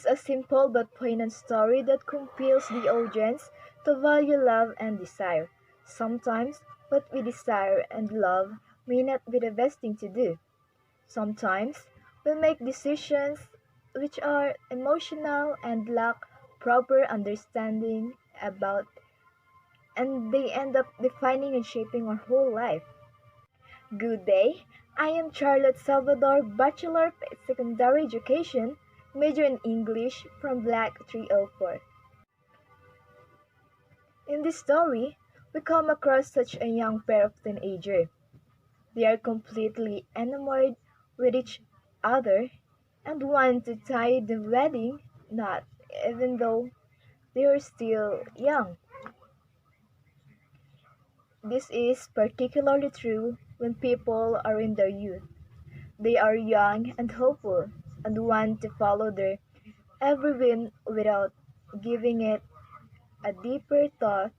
It's a simple but poignant story that compels the audience to value love and desire. Sometimes what we desire and love may not be the best thing to do. Sometimes we make decisions which are emotional and lack proper understanding about, and they end up defining and shaping our whole life. Good day. I am Charlotte Salvador, Bachelor of Secondary Education, major in English from Black 304. In this story, we come across such a young pair of teenagers. They are completely enamored with each other and want to tie the wedding knot even though they are still young. This is particularly true when people are in their youth. They are young and hopeful and want to follow their every whim without giving it a deeper thought.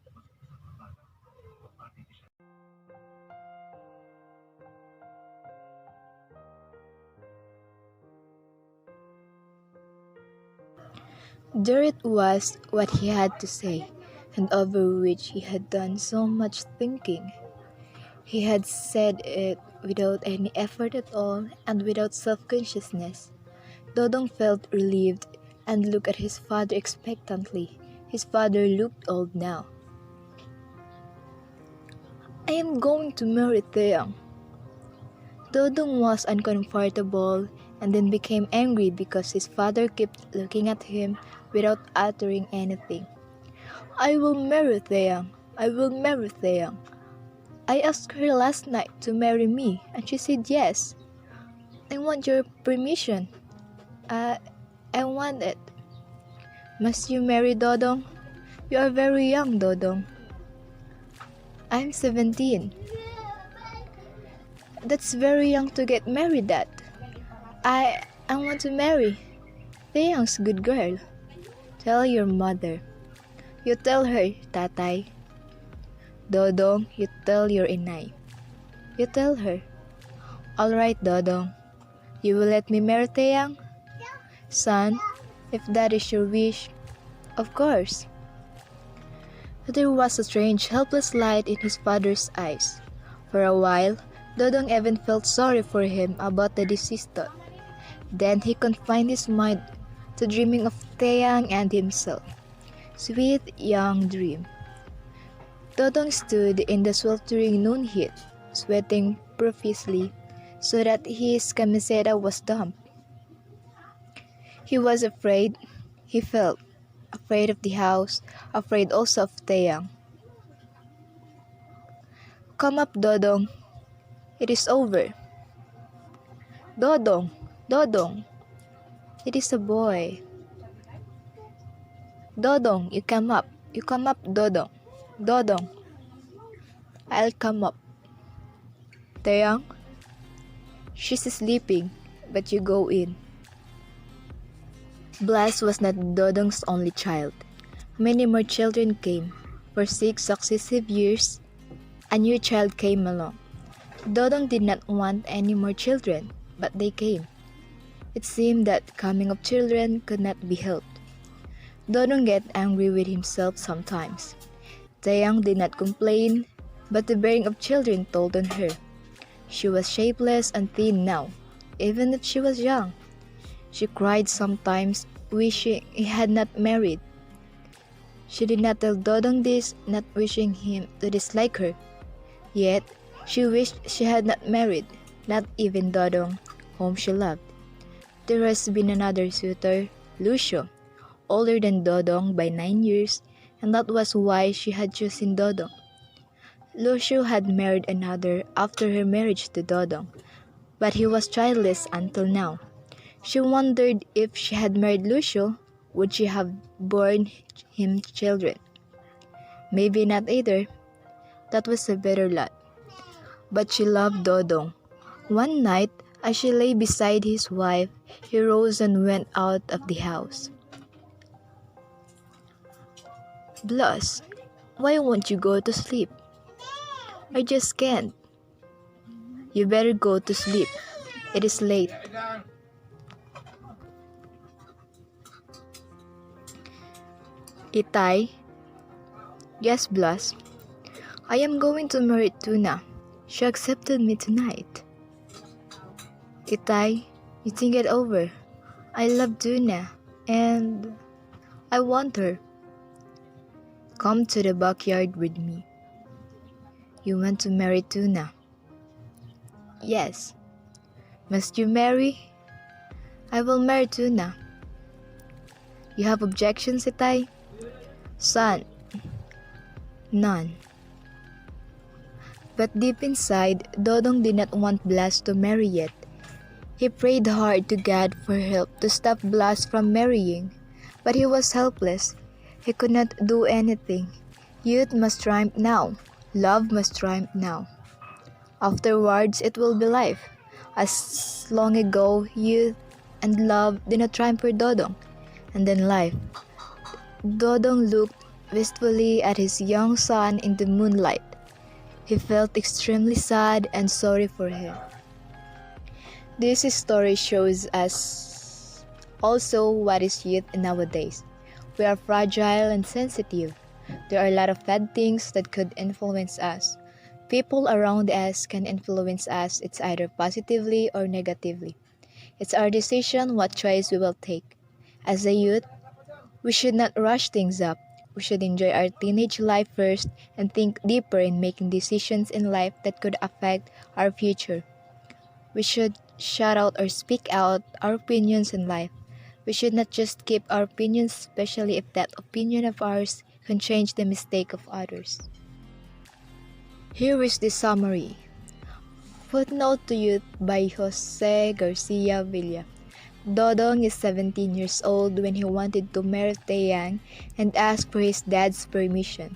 There it was what he had to say, and over which he had done so much thinking. He had said it without any effort at all and without self-consciousness. Dodong felt relieved and looked at his father expectantly. His father looked old now. "I am going to marry Theang." Dodong was uncomfortable and then became angry because his father kept looking at him without uttering anything. "I will marry Theang. I will marry Theang. I asked her last night to marry me and she said yes. I want your permission. I want it." "Must you marry Dodong? You are very young, Dodong." "I'm 17. "That's very young to get married at. I want to marry. Theang's a good girl." "Tell your mother." "You tell her, Tatay." "Dodong, you tell your inay." "You tell her." "All right, Dodong. You will let me marry Theang?" "Son, if that is your wish, of course." There was a strange, helpless light in his father's eyes. For a while, Dodong even felt sorry for him about the deceased thought. Then he confined his mind to dreaming of Theang and himself. Sweet young dream. Dodong stood in the sweltering noon heat, sweating profusely so that his camiseta was damp. He was afraid. He felt afraid of the house, afraid also of Theang. "Come up, Dodong. It is over." "Dodong, Dodong." "It is a boy." "Dodong, you come up. You come up, Dodong. Dodong." "I'll come up." "Theang?" "She's sleeping, but you go in." Blas was not Dodong's only child. Many more children came. For 6 successive years, a new child came along. Dodong did not want any more children, but they came. It seemed that coming of children could not be helped. Dodong get angry with himself sometimes. Theang did not complain, but the bearing of children told on her. She was shapeless and thin now, even if she was young. She cried sometimes, wishing he had not married. She did not tell Dodong this, not wishing him to dislike her. Yet, she wished she had not married, not even Dodong, whom she loved. There has been another suitor, Lucio, older than Dodong by 9 years, and that was why she had chosen Dodong. Lucio had married another after her marriage to Dodong, but he was childless until now. She wondered if she had married Lucio, would she have borne him children? Maybe not either. That was a bitter lot. But she loved Dodong. One night, as she lay beside his wife, he rose and went out of the house. "Blas, why won't you go to sleep?" "I just can't." "You better go to sleep. It is late." Itay? Yes, Blas. I am going to marry Tuna. She accepted me tonight. Itay, you think it over. I love Tuna, and I want her. Come to the backyard with me. You want to marry Tuna? Yes. Must you marry? I will marry Tuna. You have objections, Itay? Son, none. But deep inside, Dodong did not want Blas to marry yet. He prayed hard to God for help to stop Blas from marrying, but he was helpless. He could not do anything. Youth must triumph now. Love must triumph now. Afterwards, it will be life. As long ago, youth and love did not triumph for Dodong, and then life. Dodong looked wistfully at his young son in the moonlight. He felt extremely sad and sorry for him. This story shows us also what is youth nowadays. We are fragile and sensitive. There are a lot of bad things that could influence us. People around us can influence us, it's either positively or negatively. It's our decision what choice we will take. As a youth, we should not rush things up. We should enjoy our teenage life first and think deeper in making decisions in life that could affect our future. We should shout out or speak out our opinions in life. We should not just keep our opinions, especially if that opinion of ours can change the mistake of others. Here is the summary. Footnote to Youth by Jose Garcia Villa. Dodong is 17 years old when he wanted to marry Taeyang and asked for his dad's permission.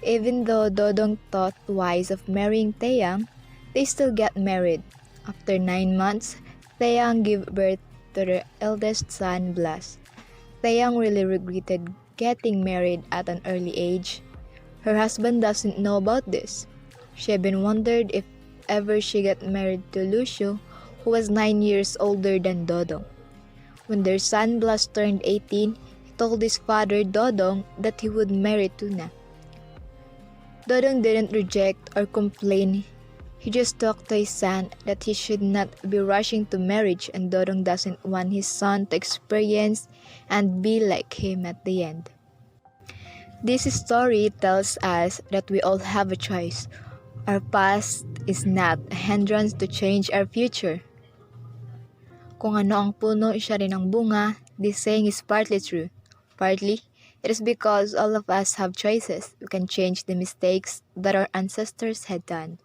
Even though Dodong thought twice of marrying Taeyang, they still got married. After 9 months, Taeyang gave birth to their eldest son, Blas. Taeyang really regretted getting married at an early age. Her husband doesn't know about this. She even wondered if ever she got married to Lucio, who was 9 years older than Dodong. When their son Blas turned 18, he told his father Dodong that he would marry Tuna. Dodong didn't reject or complain. He just talked to his son that he should not be rushing to marriage, and Dodong doesn't want his son to experience and be like him at the end. This story tells us that we all have a choice. Our past is not a hindrance to change our future. Kung ano ang puno, siya rin ang bunga, this saying is partly true. Partly, it is because all of us have choices. We can change the mistakes that our ancestors had done.